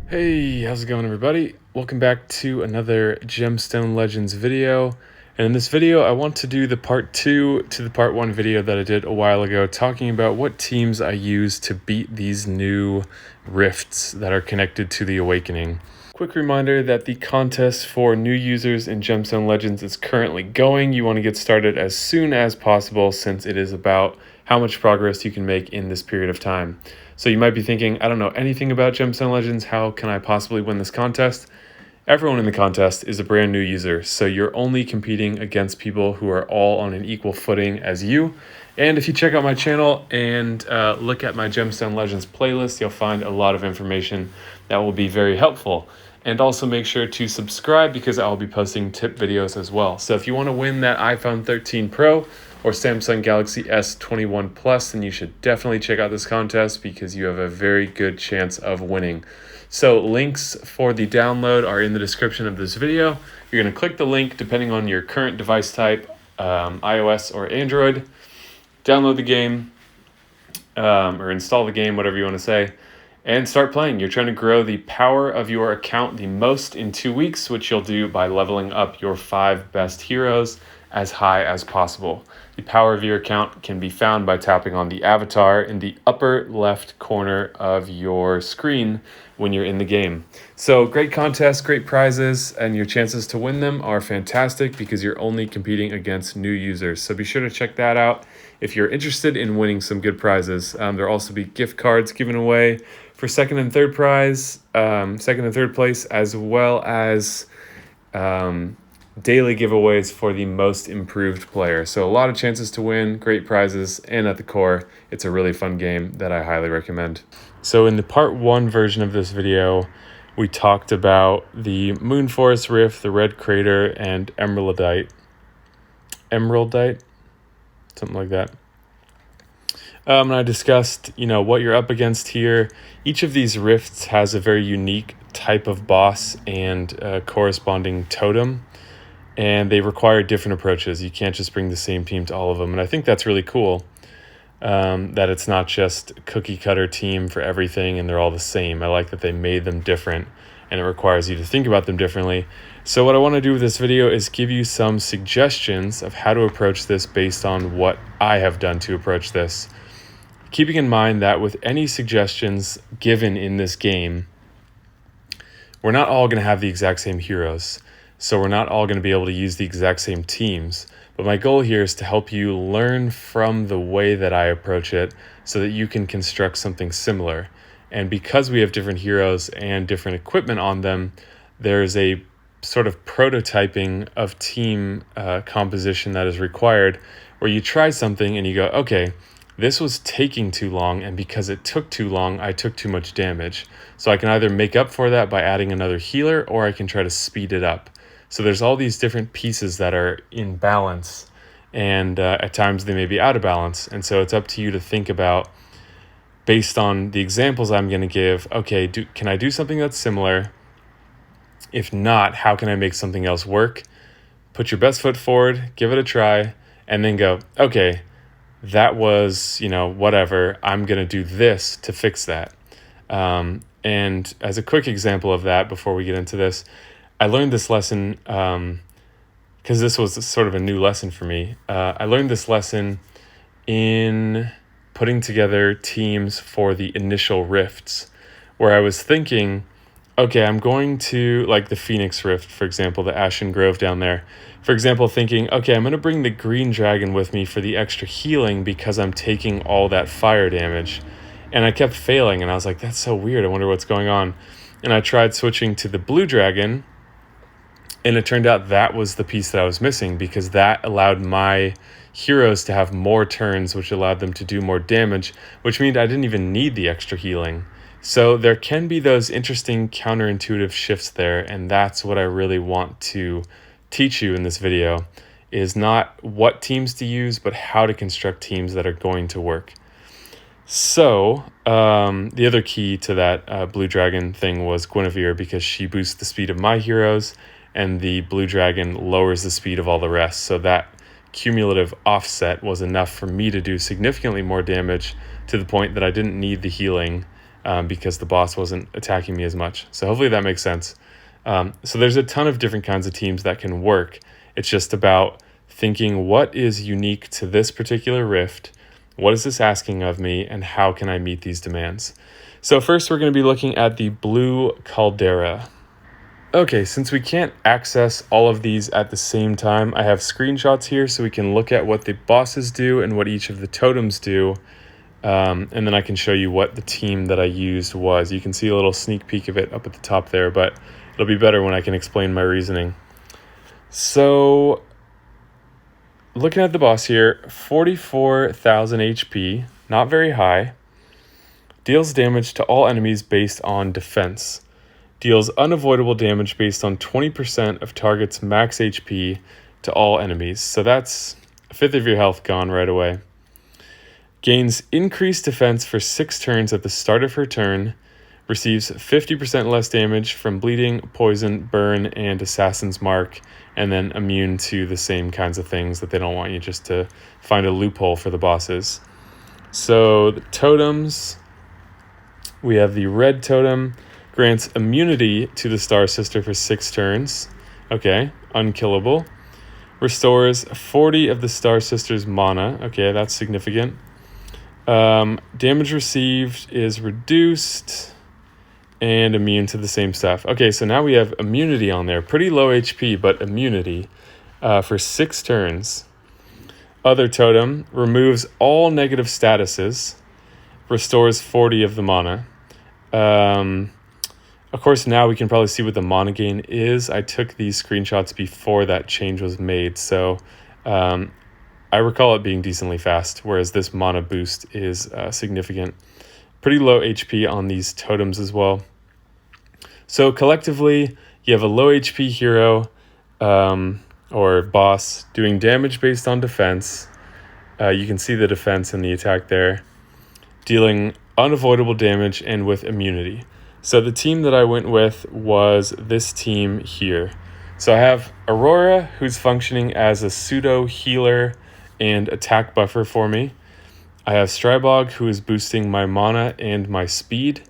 Hey, how's it going, everybody? Welcome back to another Gemstone Legends video. And in this video, I want to do the part 2 to the part 1 video that I did a while ago, talking about what teams I use to beat these new rifts that are connected to the Awakening. Quick reminder that the contest for new users in Gemstone Legends is currently going. You want to get started as soon as possible, since it is about how much progress you can make in this period of time. So you might be thinking, I don't know anything about Gemstone Legends. How can I possibly win this contest? Everyone in the contest is a brand new user, so you're only competing against people who are all on an equal footing as you. And if you check out my channel and look at my Gemstone Legends playlist, you'll find a lot of information that will be very helpful. And also make sure to subscribe, because I'll be posting tip videos as well. So if you want to win that iPhone 13 Pro or Samsung Galaxy S21 Plus, then you should definitely check out this contest, because you have a very good chance of winning. So links for the download are in the description of this video. You're going to click the link depending on your current device type, iOS or Android. Download the game or install the game, whatever you want to say, and start playing. You're trying to grow the power of your account the most in 2 weeks, which you'll do by leveling up your 5 best heroes as high as possible. The power of your account can be found by tapping on the avatar in the upper left corner of your screen when you're in the game. So great contest, great prizes, and your chances to win them are fantastic, because you're only competing against new users. So be sure to check that out if you're interested in winning some good prizes. There'll also be gift cards given away for second and third place, as well as daily giveaways for the most improved player. So a lot of chances to win, great prizes, and at the core, it's a really fun game that I highly recommend. So in the part 1 version of this video, we talked about the Moon Forest Rift, the Red Crater, and Emeraldite, something like that. And I discussed, what you're up against here. Each of these rifts has a very unique type of boss and corresponding totem, and they require different approaches. You can't just bring the same team to all of them, and I think that's really cool, that it's not just a cookie cutter team for everything and they're all the same. I like that they made them different, and it requires you to think about them differently. So what I want to do with this video is give you some suggestions of how to approach this based on what I have done to approach this. Keeping in mind that with any suggestions given in this game, we're not all going to have the exact same heroes. So we're not all going to be able to use the exact same teams. But my goal here is to help you learn from the way that I approach it, so that you can construct something similar. And because we have different heroes and different equipment on them, there's a sort of prototyping of team composition that is required, where you try something and you go, okay, this was taking too long, and because it took too long, I took too much damage. So I can either make up for that by adding another healer, or I can try to speed it up. So there's all these different pieces that are in balance, and at times they may be out of balance. And so it's up to you to think about, based on the examples I'm going to give, okay, can I do something that's similar? If not, how can I make something else work? Put your best foot forward, give it a try, and then go, okay, that was, whatever, I'm going to do this to fix that. And as a quick example of that, before we get into this, I learned this lesson because this was sort of a new lesson for me. I learned this lesson in putting together teams for the initial rifts, where I was thinking, okay, I'm going to, like the Phoenix Rift, for example, the Ashen Grove down there. For example, thinking, okay, I'm going to bring the Green Dragon with me for the extra healing, because I'm taking all that fire damage. And I kept failing, and I was like, that's so weird. I wonder what's going on. And I tried switching to the Blue Dragon, and it turned out that was the piece that I was missing, because that allowed my heroes to have more turns, which allowed them to do more damage, which means I didn't even need the extra healing. So there can be those interesting counterintuitive shifts there, and that's what I really want to teach you in this video, is not what teams to use, but how to construct teams that are going to work. So the other key to that Blue Dragon thing was Guinevere, because she boosts the speed of my heroes, and the Blue Dragon lowers the speed of all the rest. So that cumulative offset was enough for me to do significantly more damage, to the point that I didn't need the healing because the boss wasn't attacking me as much. So hopefully that makes sense. So there's a ton of different kinds of teams that can work. It's just about thinking, what is unique to this particular rift? What is this asking of me, and how can I meet these demands? So first, we're going to be looking at the blue Caldera. Okay, since we can't access all of these at the same time, I have screenshots here so we can look at what the bosses do and what each of the totems do. And then I can show you what the team that I used was. You can see a little sneak peek of it up at the top there, but it'll be better when I can explain my reasoning. So, looking at the boss here, 44,000 HP, not very high. Deals damage to all enemies based on defense. Deals unavoidable damage based on 20% of target's max HP to all enemies. So that's a fifth of your health gone right away. Gains increased defense for 6 turns at the start of her turn. Receives 50% less damage from bleeding, poison, burn, and assassin's mark. And then immune to the same kinds of things that they don't want you just to find a loophole for the bosses. So the totems, we have the red totem. Grants immunity to the Star Sister for 6 turns. Okay, unkillable. Restores 40 of the Star Sister's mana. Okay, that's significant. Damage received is reduced and immune to the same stuff. Okay, so now we have immunity on there. Pretty low HP, but immunity for 6 turns. Other totem removes all negative statuses. Restores 40 of the mana. Of course, now we can probably see what the mana gain is. I took these screenshots before that change was made, so I recall it being decently fast, whereas this mana boost is significant. Pretty low HP on these totems as well. So collectively, you have a low HP hero or boss doing damage based on defense. You can see the defense and the attack there. Dealing unavoidable damage and with immunity. So the team that I went with was this team here. So I have Aurora, who's functioning as a pseudo healer and attack buffer for me. I have Strybog, who is boosting my mana and my speed.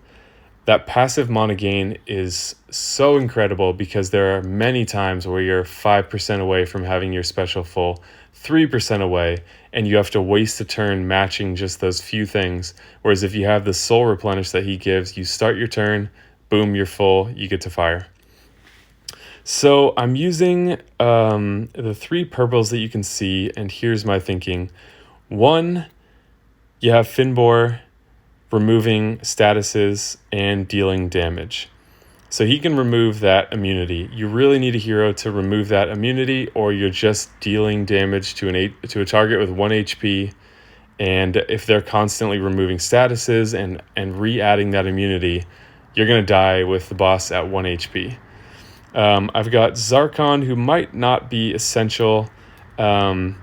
That passive mana gain is so incredible because there are many times where you're 5% away from having your special full, 3% away, and you have to waste a turn matching just those few things. Whereas if you have the soul replenish that he gives, you start your turn, boom, you're full, you get to fire. So I'm using the 3 purples that you can see, and here's my thinking. 1, you have Finbor removing statuses and dealing damage. So he can remove that immunity. You really need a hero to remove that immunity, or you're just dealing damage to a target with 1 HP. And if they're constantly removing statuses and re-adding that immunity, you're going to die with the boss at 1 HP. I've got Zarkon, who might not be essential and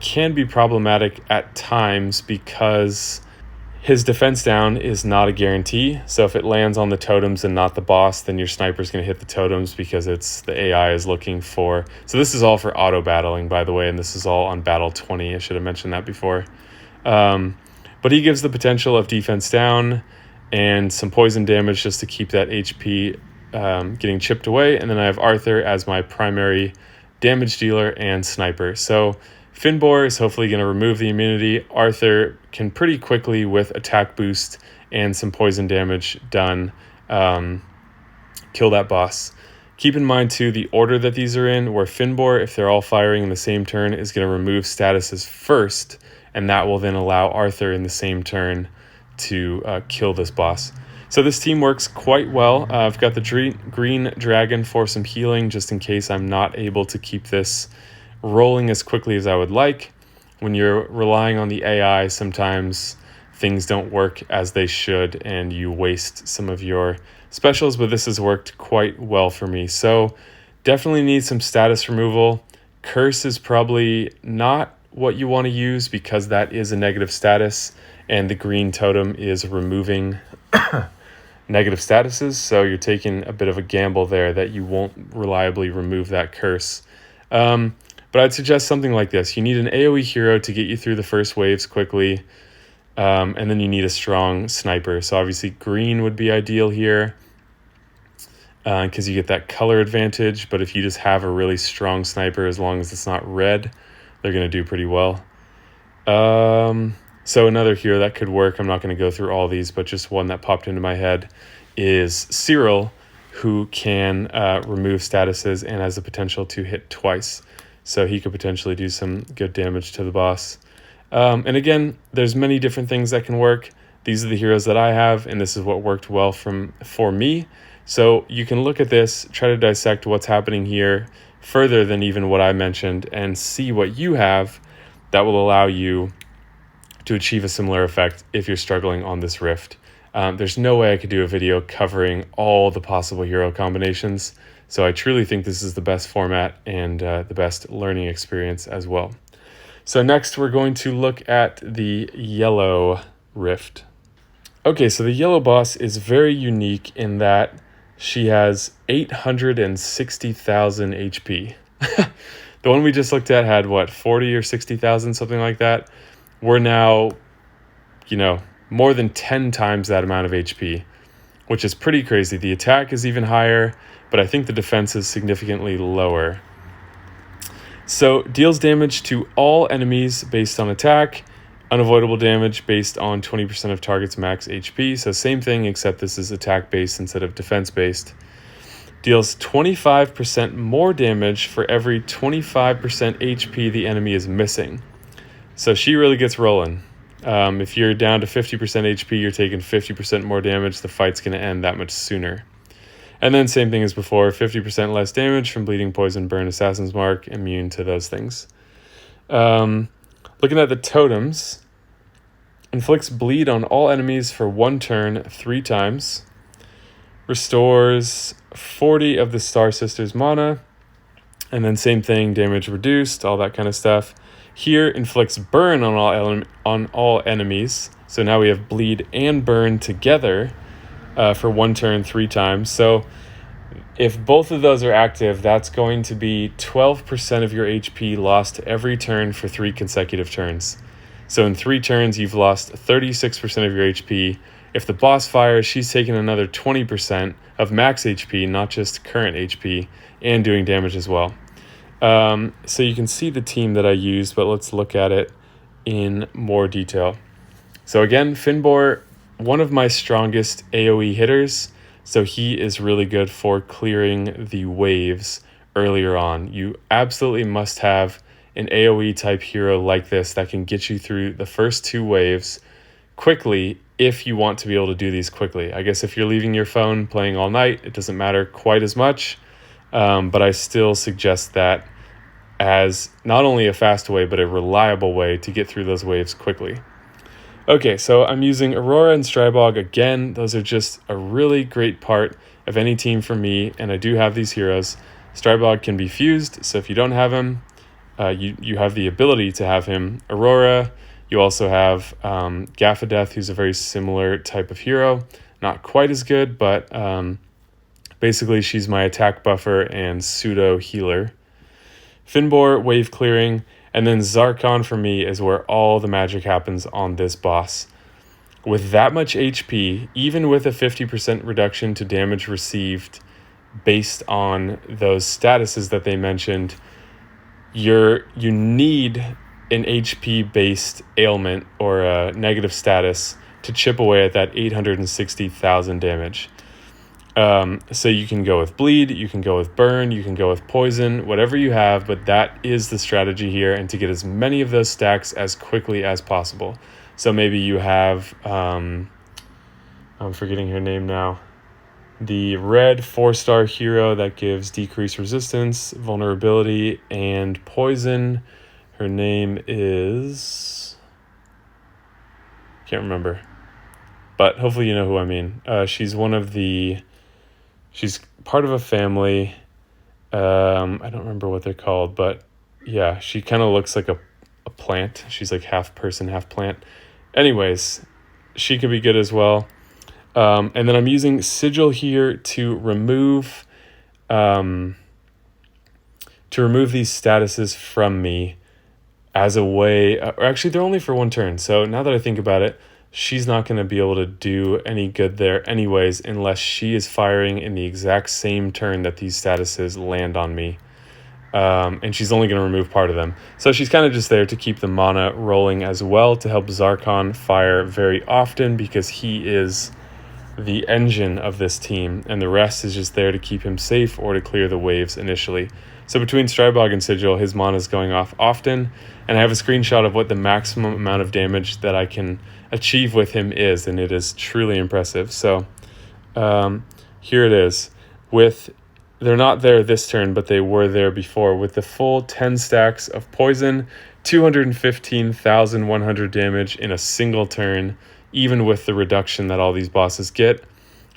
can be problematic at times because his defense down is not a guarantee. So if it lands on the totems and not the boss, then your sniper's going to hit the totems because it's the AI is looking for. So this is all for auto battling, by the way, and this is all on battle 20. I should have mentioned that before. But he gives the potential of defense down and some poison damage just to keep that HP getting chipped away. And then I have Arthur as my primary damage dealer and sniper. So Finbor is hopefully going to remove the immunity. Arthur can pretty quickly, with attack boost and some poison damage done, kill that boss. Keep in mind, too, the order that these are in, where Finbor, if they're all firing in the same turn, is going to remove statuses first, and that will then allow Arthur in the same turn to kill this boss. So this team works quite well. I've got the green dragon for some healing, just in case I'm not able to keep this rolling as quickly as I would like. When you're relying on the AI, sometimes things don't work as they should and you waste some of your specials, but this has worked quite well for me. So definitely need some status removal. Curse is probably not what you want to use because that is a negative status, and the green totem is removing negative statuses, so you're taking a bit of a gamble there that you won't reliably remove that curse. But I'd suggest something like this. You need an AoE hero to get you through the first waves quickly. And then you need a strong sniper. So obviously green would be ideal here because you get that color advantage. But if you just have a really strong sniper, as long as it's not red, they're going to do pretty well. So another hero that could work, I'm not going to go through all these, but just one that popped into my head is Cyril, who can remove statuses and has the potential to hit twice. So he could potentially do some good damage to the boss. And again, there's many different things that can work. These are the heroes that I have, and this is what worked well for me. So you can look at this, try to dissect what's happening here further than even what I mentioned, and see what you have that will allow you to achieve a similar effect if you're struggling on this rift. There's no way I could do a video covering all the possible hero combinations, so I truly think this is the best format and the best learning experience as well. So next we're going to look at the yellow rift. Okay, so the yellow boss is very unique in that she has 860,000 HP. The one we just looked at had, what, 40 or 60,000, something like that. We're now, more than 10 times that amount of HP, which is pretty crazy. The attack is even higher, but I think the defense is significantly lower. So deals damage to all enemies based on attack, unavoidable damage based on 20% of target's max HP. So same thing, except this is attack based instead of defense based. Deals 25% more damage for every 25% HP the enemy is missing. So she really gets rolling. If you're down to 50% HP, you're taking 50% more damage. The fight's going to end that much sooner. And then same thing as before, 50% less damage from bleeding, poison, burn, assassin's mark, immune to those things. Looking at the totems, inflicts bleed on all enemies for 1 turn 3 times. Restores 40 of the Star Sisters mana. And then same thing, damage reduced, all that kind of stuff. Here, inflicts burn on all enemies. So now we have bleed and burn together for 1 turn 3 times. So if both of those are active, that's going to be 12% of your HP lost every turn for 3 consecutive turns. So in 3 turns, you've lost 36% of your HP. If the boss fires, she's taking another 20% of max HP, not just current HP, and doing damage as well. So you can see the team that I used, but let's look at it in more detail. So again, Finbor, one of my strongest AoE hitters, so he is really good for clearing the waves earlier on. You absolutely must have an AoE type hero like this that can get you through the first 2 waves quickly if you want to be able to do these quickly. I guess if you're leaving your phone playing all night, it doesn't matter quite as much, but I still suggest that as not only a fast way, but a reliable way to get through those waves quickly. Okay, so I'm using Aurora and Strybog again. Those are just a really great part of any team for me, and I do have these heroes. Strybog can be fused, so if you don't have him, you have the ability to have him. Aurora, you also have Gaffadeth, who's a very similar type of hero. Not quite as good, but basically she's my attack buffer and pseudo healer. Finbor, wave clearing, and then Zarkon for me is where all the magic happens on this boss. With that much HP, even with a 50% reduction to damage received based on those statuses that they mentioned, you need an HP based ailment or a negative status to chip away at that 860,000 damage. So you can go with bleed, you can go with burn, you can go with poison, whatever you have, but that is the strategy here, and to get as many of those stacks as quickly as possible. So maybe you have, I'm forgetting her name now, the red 4-star hero that gives decreased resistance, vulnerability, and poison. Her name is, can't remember, but hopefully you know who I mean. She's part of a family. I don't remember what they're called, but yeah, she kind of looks like a plant. She's like half person, half plant. Anyways, she could be good as well. And then I'm using Sigil here to remove these statuses from me. as a way, or actually they're only for one turn. So now that I think about it, she's not going to be able to do any good there anyways, unless she is firing in the exact same turn that these statuses land on me. And she's only going to remove part of them. So she's kind of just there to keep the mana rolling as well, to help Zarkon fire very often, because he is the engine of this team, and the rest is just there to keep him safe or to clear the waves initially. So between Strybog and Sigil, his mana is going off often, and I have a screenshot of what the maximum amount of damage that I can achieve with him is, and it is truly impressive. So here it is. They're not there this turn, but they were there before. With the full 10 stacks of poison, 215,100 damage in a single turn, even with the reduction that all these bosses get,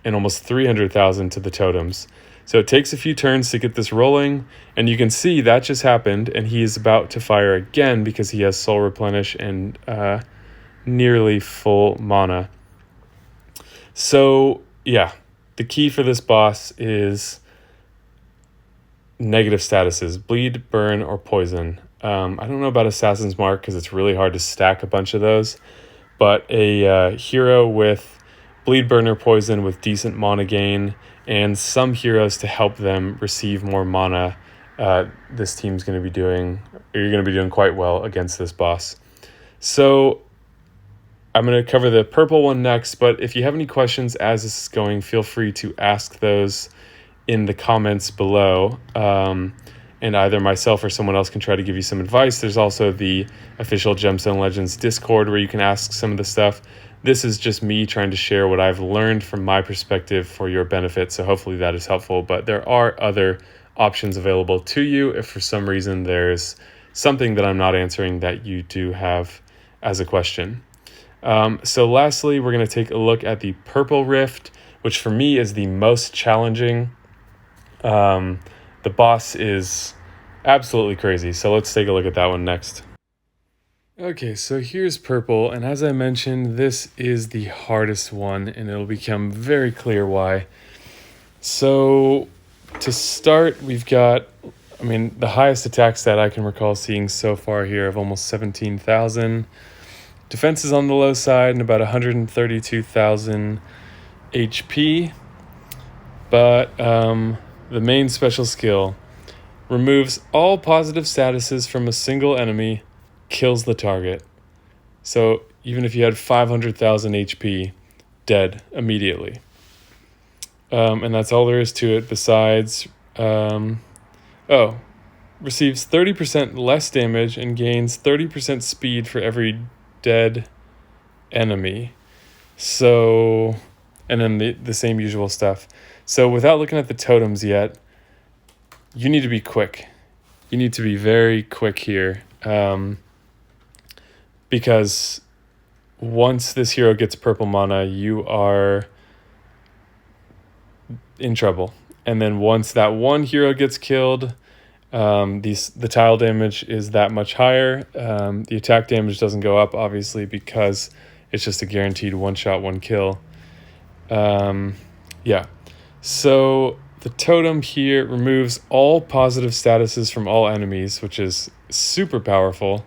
and almost 300,000 to the totems. So it takes a few turns to get this rolling, and you can see that just happened, and he is about to fire again because he has Soul Replenish and nearly full mana. So yeah, the key for this boss is negative statuses: bleed, burn, or poison. I don't know about Assassin's Mark because it's really hard to stack a bunch of those, but a hero with bleed, burn, or poison with decent mana gain, and some heroes to help them receive more mana, this team's going to be doing, or you're going to be doing quite well against this boss. So I'm going to cover the purple one next, but if you have any questions as this is going, feel free to ask those in the comments below, and either myself or someone else can try to give you some advice. There's also the official Gemstone Legends Discord where you can ask some of the stuff. This is just me trying to share what I've learned from my perspective for your benefit, so hopefully that is helpful. But there are other options available to you if for some reason there's something that I'm not answering that you do have as a question. So lastly, we're going to take a look at the purple rift, which for me is the most challenging. The boss is absolutely crazy, so let's take a look at that one next. Okay, so here's purple, and as I mentioned, this is the hardest one, and it'll become very clear why. So to start, we've got, the highest attack stat I can recall seeing so far here of almost 17,000. Defense is on the low side and about 132,000 HP, but the main special skill removes all positive statuses from a single enemy, kills the target. So even if you had 500,000 HP, dead immediately. And that's all there is to it besides, receives 30% less damage and gains 30% speed for every dead enemy. So, and then the same usual stuff. So without looking at the totems yet, you need to be quick. You need to be very quick here. Because once this hero gets purple mana, you are in trouble. And then once that one hero gets killed, the tile damage is that much higher. The attack damage doesn't go up, obviously, because it's just a guaranteed one-shot, one kill. So the totem here removes all positive statuses from all enemies, which is super powerful.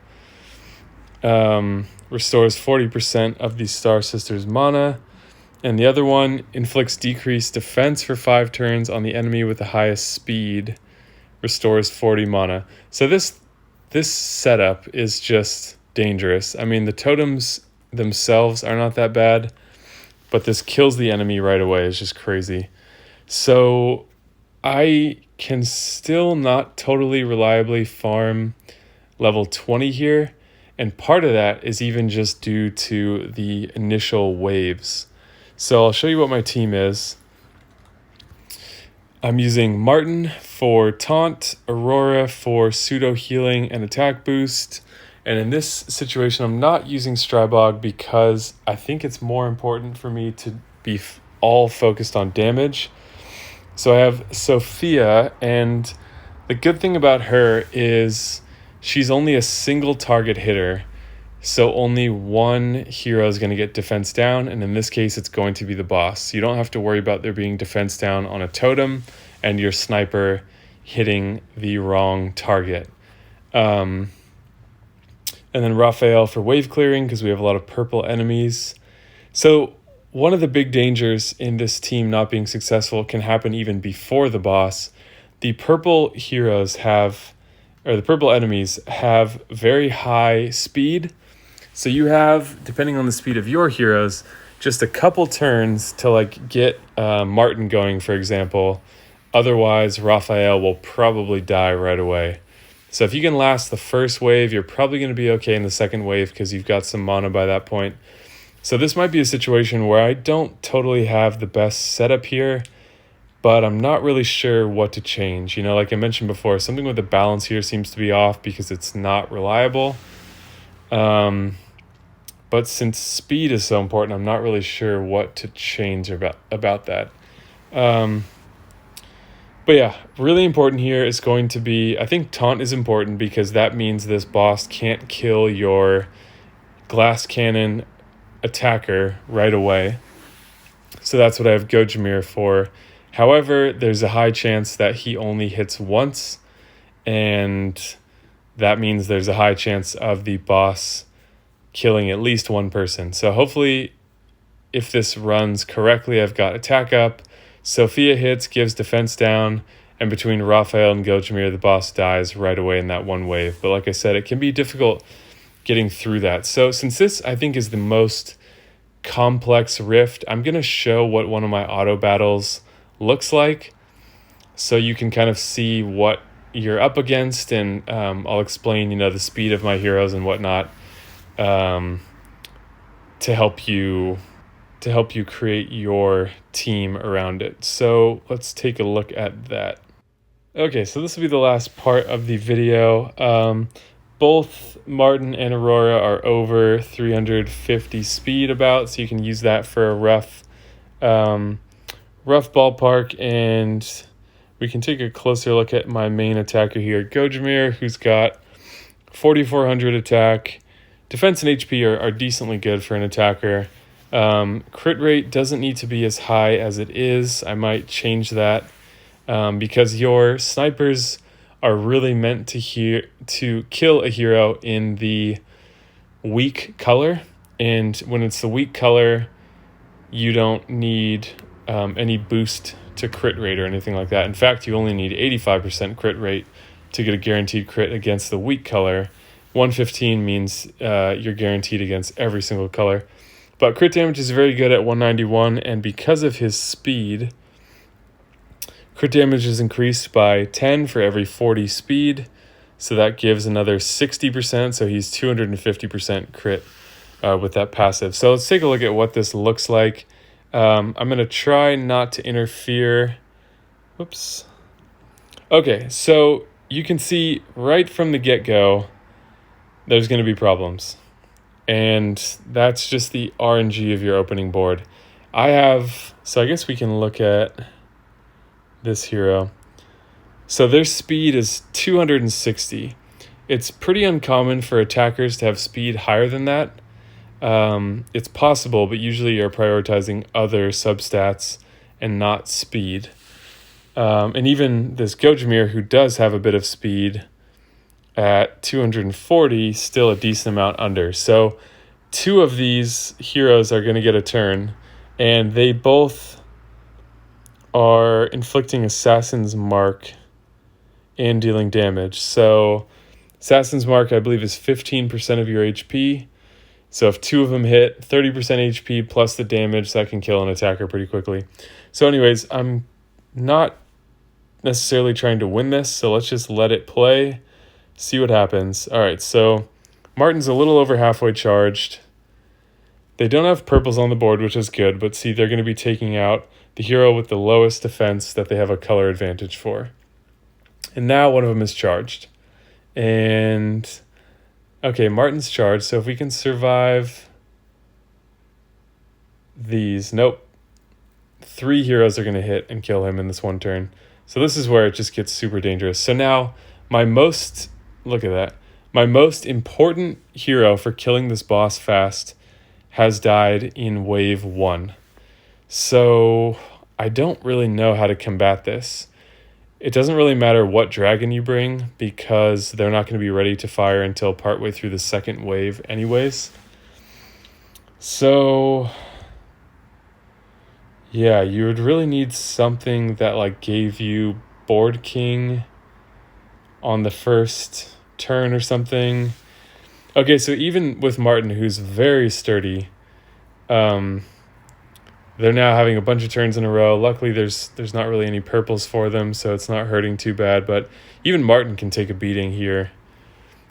Restores 40% of the Star Sisters mana. And the other one inflicts decreased defense for 5 turns on the enemy with the highest speed. Restores 40 mana. So this setup is just dangerous. The totems themselves are not that bad, but this kills the enemy right away. It's just crazy. So I can still not totally reliably farm level 20 here, and part of that is even just due to the initial waves. So I'll show you what my team is. I'm using Martin for taunt, Aurora for pseudo healing and attack boost, and in this situation I'm not using Strybog because I think it's more important for me to be all focused on damage. So I have Sophia, and the good thing about her is she's only a single target hitter, so only one hero is going to get defense down, and in this case it's going to be the boss. You don't have to worry about there being defense down on a totem and your sniper hitting the wrong target. And then Raphael for wave clearing because we have a lot of purple enemies. So one of the big dangers in this team not being successful can happen even before the boss. The purple heroes have, or the purple enemies have very high speed. So you have, depending on the speed of your heroes, just a couple turns to like get Martin going, for example. Otherwise, Raphael will probably die right away. So if you can last the first wave, you're probably going to be okay in the second wave because you've got some mana by that point. So this might be a situation where I don't totally have the best setup here, but I'm not really sure what to change. You know, like I mentioned before, something with the balance here seems to be off because it's not reliable. But since speed is so important, I'm not really sure what to change about that. But yeah, really important here is going to be, I think taunt is important because that means this boss can't kill your glass cannon attacker right away. So that's what I have Gojamir for. However, there's a high chance that he only hits once, and that means there's a high chance of the boss killing at least one person. So hopefully, if this runs correctly, I've got attack up, Sophia hits, gives defense down, and between Raphael and Gojamir, the boss dies right away in that one wave. But like I said, it can be difficult getting through that. So since this, I think, is the most complex rift, I'm going to show what one of my auto battles looks like so you can kind of see what you're up against, and I'll explain, you know, the speed of my heroes and whatnot to help you create your team around it. So let's take a look at that. Okay, so this will be the last part of the video. Both Martin and Aurora are over 350 speed about, so you can use that for a rough ballpark. And we can take a closer look at my main attacker here, Gojamir, who's got 4,400 attack. Defense and HP are decently good for an attacker. Crit rate doesn't need to be as high as it is. I might change that because your snipers are really meant to kill a hero in the weak color. And when it's the weak color, you don't need any boost to crit rate or anything like that. In fact, you only need 85% crit rate to get a guaranteed crit against the weak color. 115 means you're guaranteed against every single color. But crit damage is very good at 191, and because of his speed, crit damage is increased by 10 for every 40 speed, so that gives another 60%, so he's 250% crit with that passive. So let's take a look at what this looks like. I'm going to try not to interfere. Whoops. Okay, so you can see right from the get-go, there's going to be problems. And that's just the RNG of your opening board. So I guess we can look at this hero. So their speed is 260. It's pretty uncommon for attackers to have speed higher than that. It's possible, but usually you're prioritizing other substats and not speed. And even this Gojamir, who does have a bit of speed, at 240, still a decent amount under. So two of these heroes are going to get a turn, and they both are inflicting Assassin's Mark and dealing damage. So Assassin's Mark, I believe, is 15% of your HP. So if two of them hit, 30% HP plus the damage, that can kill an attacker pretty quickly. So anyways, I'm not necessarily trying to win this, so let's just let it play. See what happens. All right, so Martin's a little over halfway charged. They don't have purples on the board, which is good, but see, they're going to be taking out the hero with the lowest defense that they have a color advantage for. And now one of them is charged. And, okay, Martin's charged, so if we can survive these, nope. 3 heroes are going to hit and kill him in this one turn. So this is where it just gets super dangerous. So now look at that. My most important hero for killing this boss fast has died in wave 1. So I don't really know how to combat this. It doesn't really matter what dragon you bring because they're not going to be ready to fire until partway through the second wave anyways. So yeah, you would really need something that like gave you board king on the first turn or something. Okay, so even with Martin, who's very sturdy, they're now having a bunch of turns in a row. Luckily, there's not really any purples for them, so it's not hurting too bad. But even Martin can take a beating here.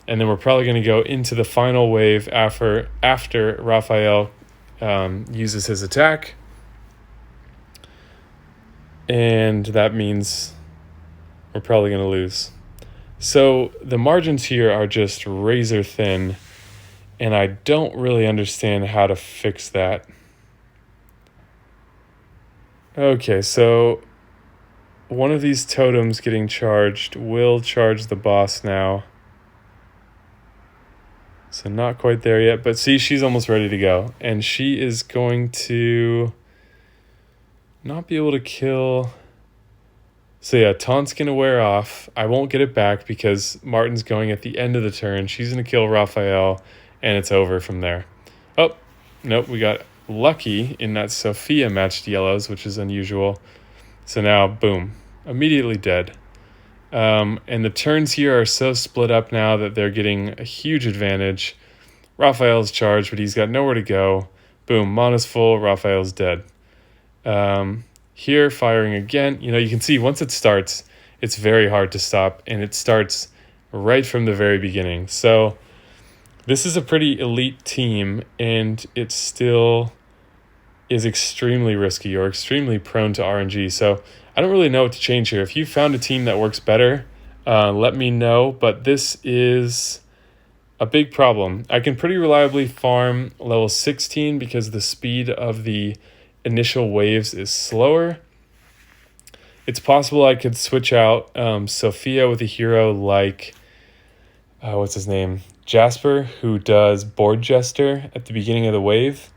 And then we're probably going to go into the final wave after Raphael uses his attack. And that means we're probably going to lose. So the margins here are just razor thin, and I don't really understand how to fix that. Okay, so one of these totems getting charged will charge the boss now. So not quite there yet, but see, she's almost ready to go. And she is going to not be able to kill. So yeah, Taunt's going to wear off. I won't get it back because Martin's going at the end of the turn. She's going to kill Raphael, and it's over from there. Oh, nope, we got lucky in that Sophia matched yellows, which is unusual. So now, boom, immediately dead. And the turns here are so split up now that they're getting a huge advantage. Raphael's charged, but he's got nowhere to go. Boom, mana's full, Raphael's dead. Here, firing again. You know, you can see once it starts, it's very hard to stop, and it starts right from the very beginning. So this is a pretty elite team, and it still is extremely risky or extremely prone to RNG. So I don't really know what to change here. If you found a team that works better, let me know. But this is a big problem. I can pretty reliably farm level 16 because the speed of the initial waves is slower. It's possible I could switch out Sophia with a hero like, what's his name? Jasper, who does Board Jester at the beginning of the wave.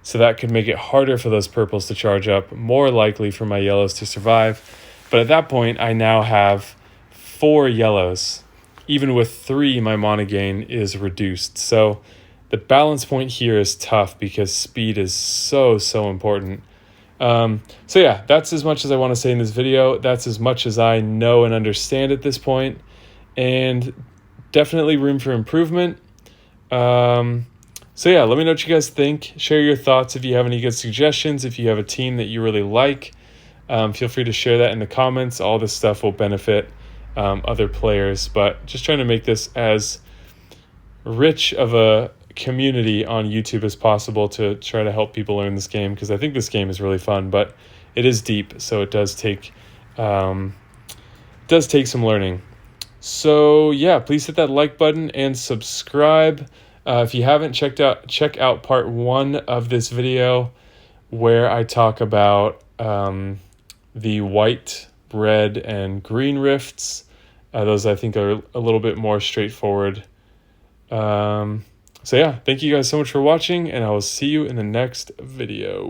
So that could make it harder for those purples to charge up, more likely for my yellows to survive. But at that point, I now have 4 yellows. Even with 3, my mana gain is reduced. So the balance point here is tough because speed is so important. So yeah, that's as much as I want to say in this video. That's as much as I know and understand at this point. And definitely room for improvement. So yeah, let me know what you guys think. Share your thoughts if you have any good suggestions. If you have a team that you really like, feel free to share that in the comments. All this stuff will benefit other players. But just trying to make this as rich of a community on YouTube as possible to try to help people learn this game, because I think this game is really fun, but it is deep, so it does take some learning. So yeah, please hit that like button and subscribe. If you haven't check out part 1 of this video where I talk about the white, red, and green rifts. Those I think are a little bit more straightforward. So yeah, thank you guys so much for watching, and I will see you in the next video.